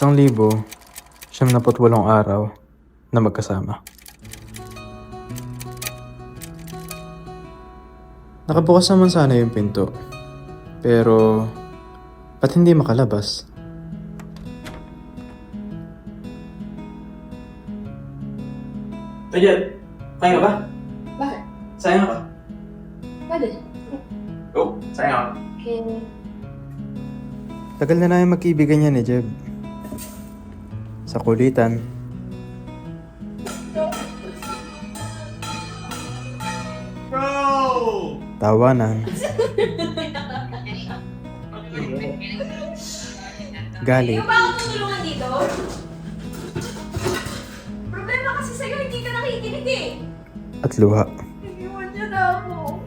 1,078 araw na magkasama. Nakabukas naman sana yung pinto. Pero, ba't hindi makalabas? Tajad, kaya ka ba? Bakit? Sayang ka. Pwede. Go, sayang ka. Okay. Tagal na namin magkaibigan yan ni Jeb. Sa kulitan, Bro! tawanan, galit, Ikaw ba ako tutulungan dito? Problema kasi sa'yo, hindi ka nakikinig eh. at luha. Iwan niyo na ako.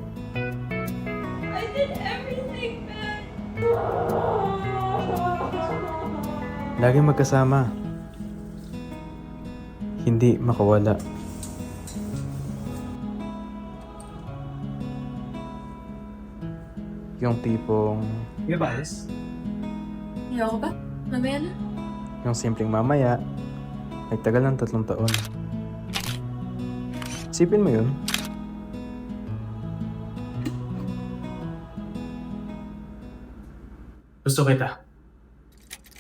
I did everything, man. Lagi magkasama. Hindi makawala. Yung tipong, May bias? Hindi ako ba? Mamaya na. yung simpleng mamaya, nagtagal ng 3 taon. Isipin mo yun. Gusto kita.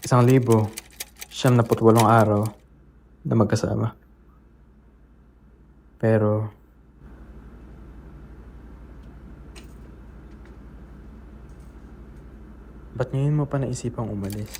1,078 araw na magkasama. Pero, ba't ngayon mo pa naisipang umalis?